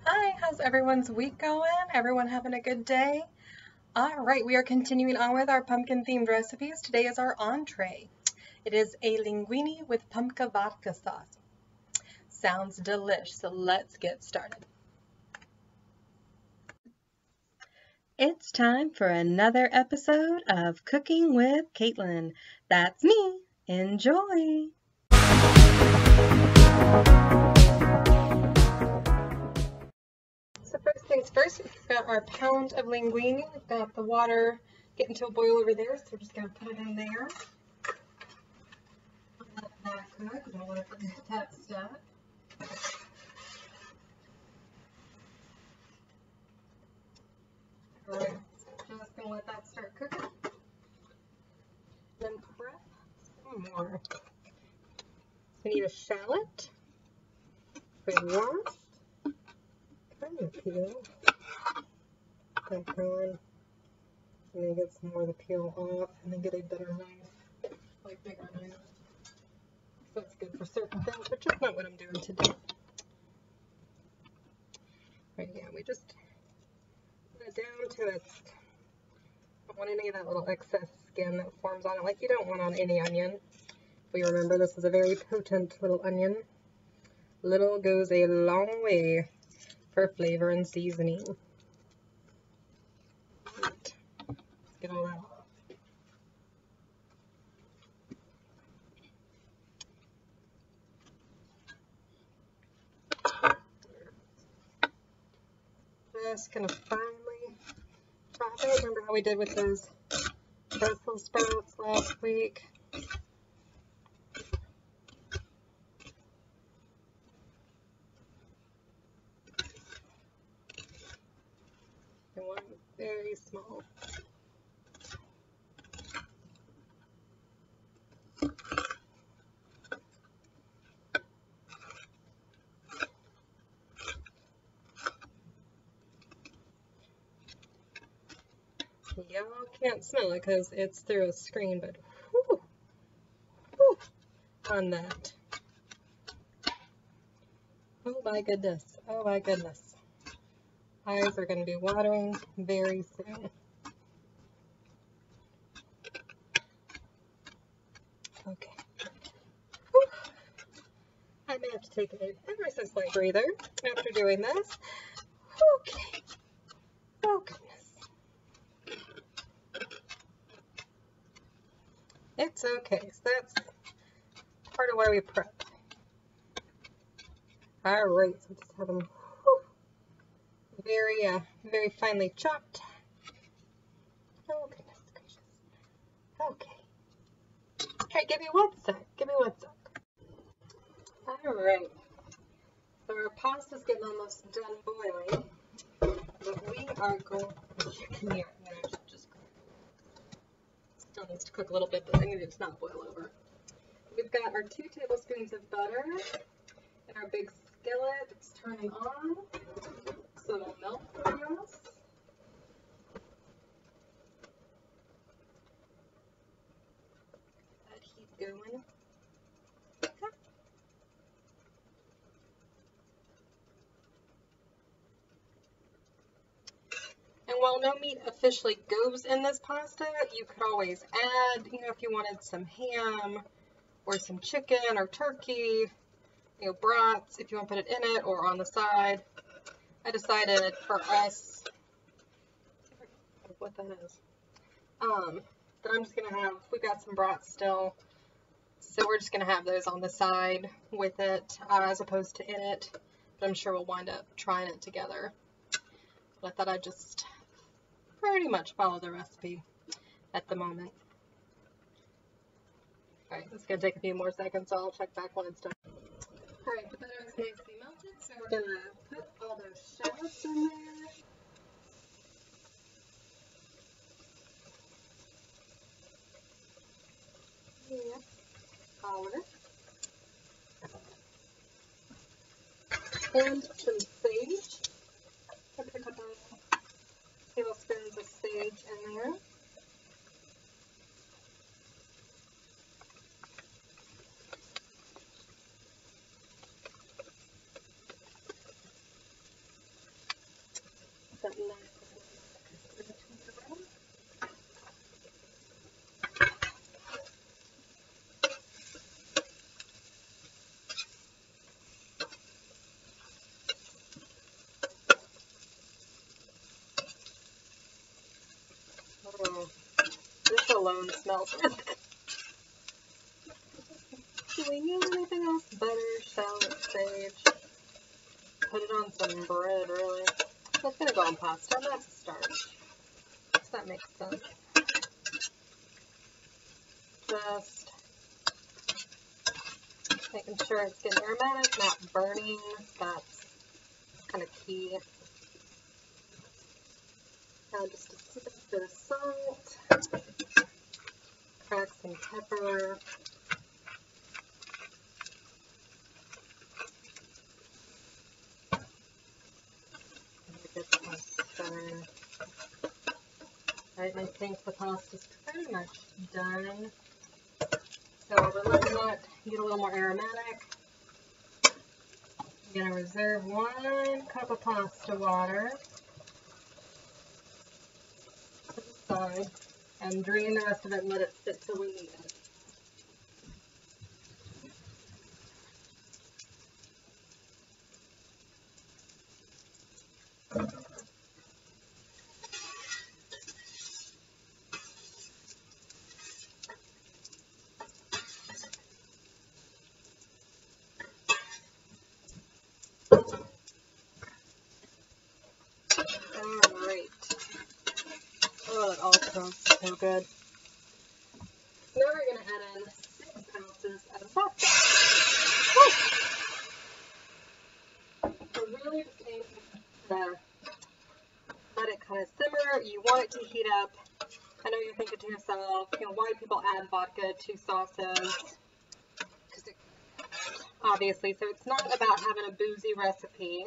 Hi, how's everyone's week going? Everyone having a good day? All right, we are continuing on with our pumpkin themed recipes. Today is our entree. It is a linguine with pumpkin vodka sauce. Sounds delish, so let's get started. It's time for another episode of Cooking with Kaitlin. That's me. Enjoy! So first things first, we've got our pound of linguine. We've got the water getting to a boil over there, so we're just going to put it in there. Let that cook. We don't want to forget that stuff. Alright, so just going to let that start cooking. Then prep some more. We need a shallot. Washed. Kind of peel. That going. And then get some more of the peel off, and then get a better knife, like bigger knife. So that's good for certain things, which is not what I'm doing today. Right, yeah, we just put it down to its, don't want any of that little excess skin that forms on it, like you don't want on any onion. If we remember, this is a very potent little onion. Little goes a long way for flavor and seasoning. Right. Let's get all that off. Just gonna finely chop it. Remember how we did with those Brussels sprouts last week? I want it very small. Y'all can't smell it because it's through a screen, but whew, whew, on that. Oh my goodness. Oh my goodness. Eyes are going to be watering very soon. Okay. Whew. I may have to take an ever so slight breather after doing this. Okay. Oh goodness. It's okay. So that's part of why we prep. Alright, so just have them very finely chopped. Oh goodness gracious. Okay. Okay, give me one sec. Give me one sec. Alright. So our pasta's getting almost done boiling. But we are going come here. I'm gonna just still needs to cook a little bit, but I need it to not boil over. We've got our 2 tablespoons of butter in our big skillet. It's turning on, so it'll melt for us. That heat going. And while no meat officially goes in this pasta, you could always add, if you wanted some ham or some chicken or turkey, brats, if you want to put it in it or on the side. I decided for us, what that is, that I'm just going to have, we've got some brats still, so we're just going to have those on the side with it as opposed to in it, but I'm sure we'll wind up trying it together. But I thought I'd just pretty much follow the recipe at the moment. Alright, it's going to take a few more seconds, so I'll check back when it's done. Alright, the butter is nicely melted, so we're going to put all those shallots in there. Yep, all of it. And some sage. I pick up a tablespoons of sage in there. that nice. Oh, this alone smells really good. Do we need anything else? Butter, shallot, sage. Put it on some bread, really. That's gonna go on pasta. That's starch. So that makes sense. Just making sure it's getting aromatic, not burning. That's kind of key. Now just a bit of salt. Crack some pepper. Get the pasta. Right, and I think the pasta's pretty much done. So we're letting that get a little more aromatic. I'm going to reserve 1 cup of pasta water to the side and drain the rest of it and let it sit till we need it. Alright. Oh, it all smells so good. Now we're going to add in 6 ounces of vodka. So really just aim to let it kind of simmer. You want it to heat up. I know you're thinking to yourself, why do people add vodka to sauces? Because it, obviously, so it's not about having a boozy recipe.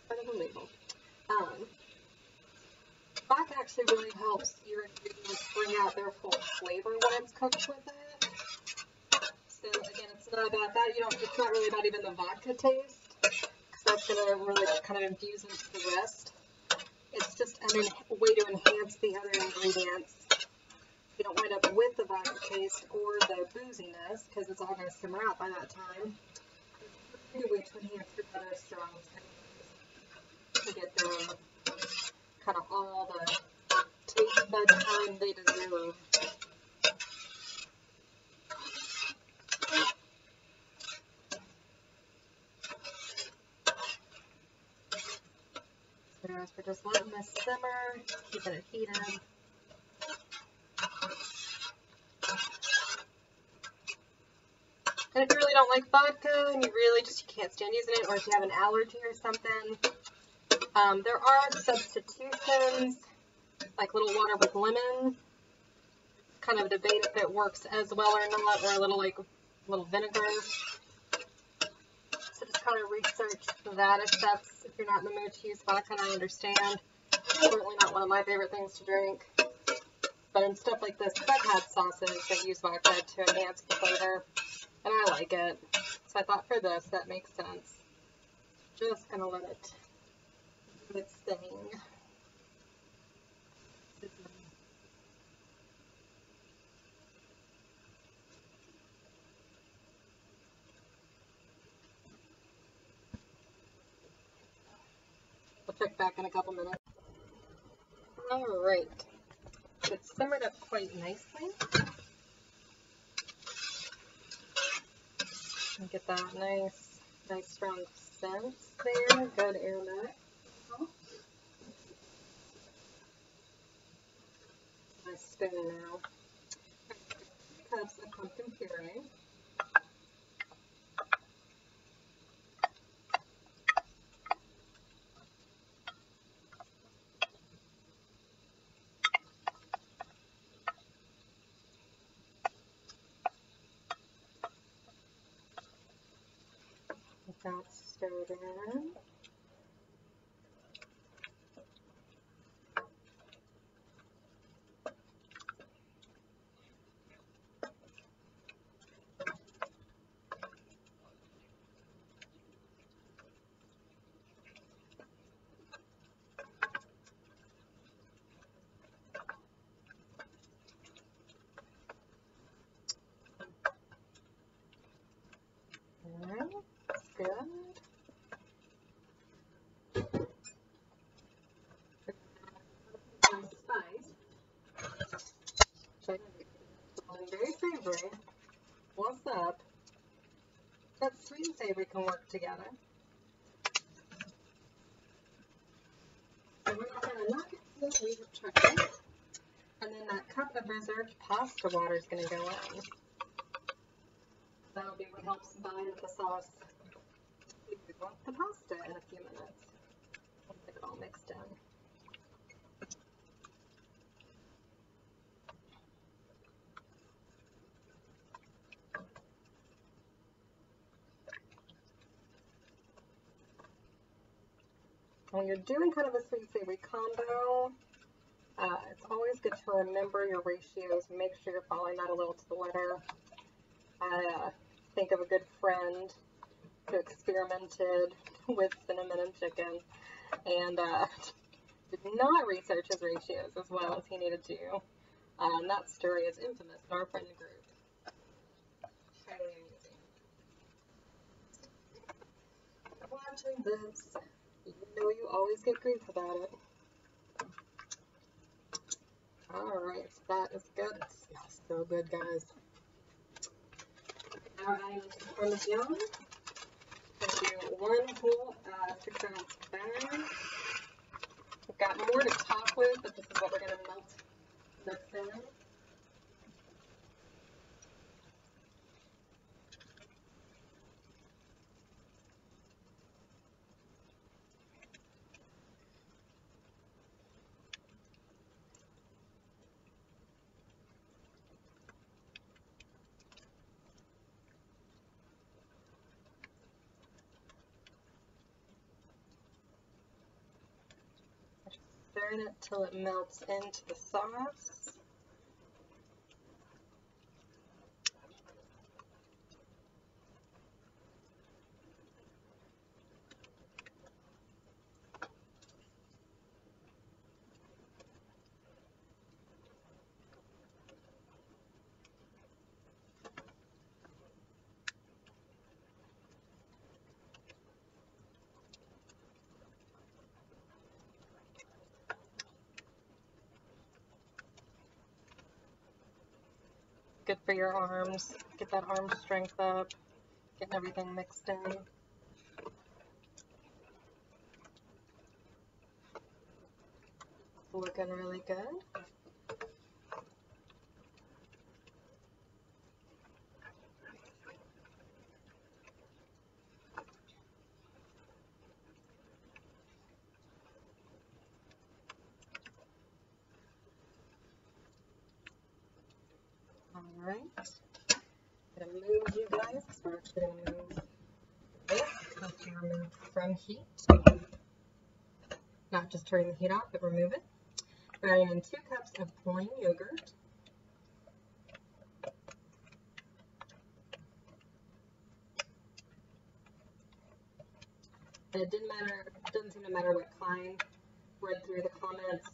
Part of the label. Vodka actually really helps your ingredients bring out their full flavor when it's cooked with it. So again, it's not about that. It's not really about even the vodka taste, because that's going to really kind of infuse into the rest. It's just a way to enhance the other ingredients. You don't wind up with the vodka taste or the booziness, because it's all going to simmer out by that time. It's a good way to enhance your other strong flavors to get them kind of all the taste bud time they deserve. So we're just letting this simmer, keeping it heated. And if you really don't like vodka and you can't stand using it, or if you have an allergy or something, there are substitutions, like little water with lemon. Kind of debate if it works as well or not, or a little vinegar. So just kind of research that if you're not in the mood to use vodka, and I understand. It's certainly not one of my favorite things to drink. But in stuff like this, I've had sauces that use vodka to enhance the flavor, and I like it. So I thought for this, that makes sense. Just gonna let it do its thing. We'll check back in a couple minutes. Alright. It's simmered up quite nicely. And get that nice strong scent there. Good aromatic. Nice spoon now. 3 cups of pumpkin puree. Get that stirred in. That's good. Some spice. Which I think very savory. What's up? That sweet and savory can work together. So we're going to knock it to what we have tried. And then that cup of reserved pasta water is going to go in. That'll be what helps bind the sauce with the pasta in a few minutes. We'll get it all mixed in. When you're doing kind of a sweet savory combo, it's always good to remember your ratios. Make sure you're following that a little to the letter. I think of a good friend who experimented with cinnamon and chicken and did not research his ratios as well as he needed to. That story is infamous in our friend group. Highly amusing. Watching this, you know you always get grief about it. Alright, so that is good. It smells so good, guys. Now we're adding into the Parmesan. I'm going to do 1 whole 6-ounce bag. We've got more to top with, but this is what we're going to melt this in. Stirring it till it melts into the sauce. Good for your arms. Get that arm strength up. Getting everything mixed in. Looking really good. Alright. I'm going to move you guys. We're actually going to move this to remove from heat. Not just turn the heat off, but remove it. We're adding in 2 cups of plain yogurt. And it doesn't seem to matter what kind. Read through the comments.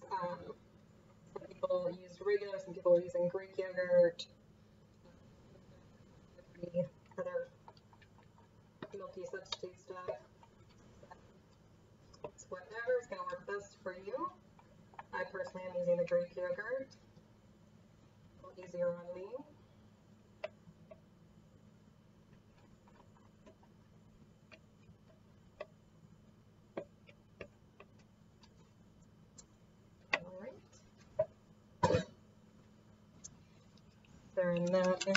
Some people used regular, some people were using Greek yogurt. Other milky substitute stuff. It's whatever is going to work best for you. I personally am using the Greek yogurt. A little easier on me. Alright. Stirring that in.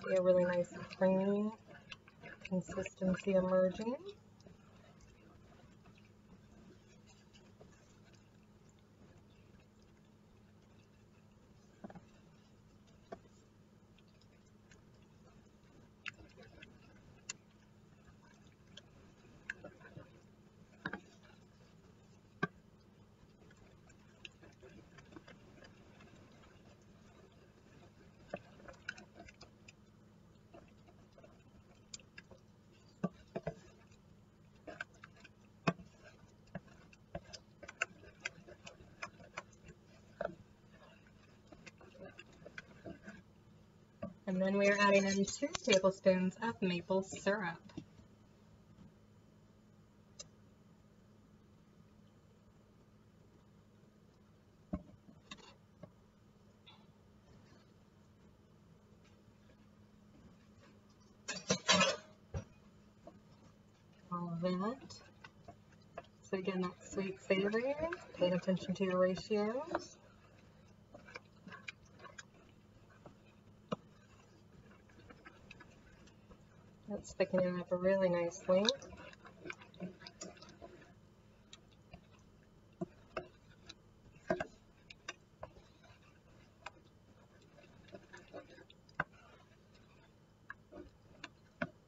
See a really nice creamy consistency emerging. And then we are adding in 2 tablespoons of maple syrup. All of that. So again, that's sweet savory. Paying attention to your ratios. That's thickening up really nicely.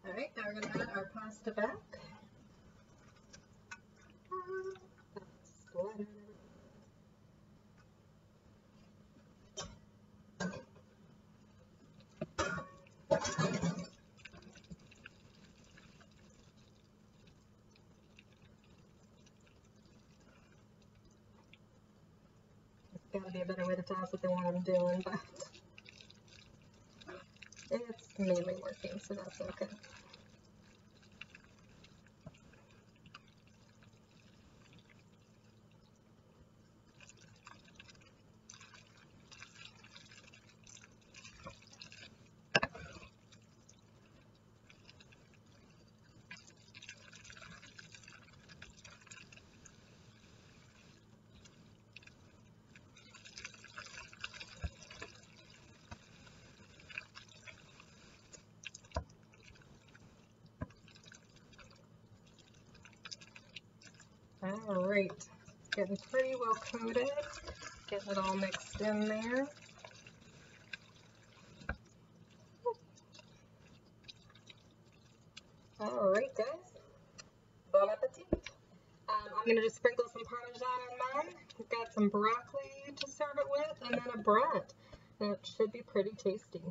Alright, now we're going to add our pasta back. There's got to be a better way to toss it than what I'm doing, but it's mainly working, so that's okay. Alright, getting pretty well coated, getting it all mixed in there. Alright guys, bon appetit. I'm going to just sprinkle some Parmesan on mine. I've got some broccoli to serve it with, and then a bread. And it should be pretty tasty.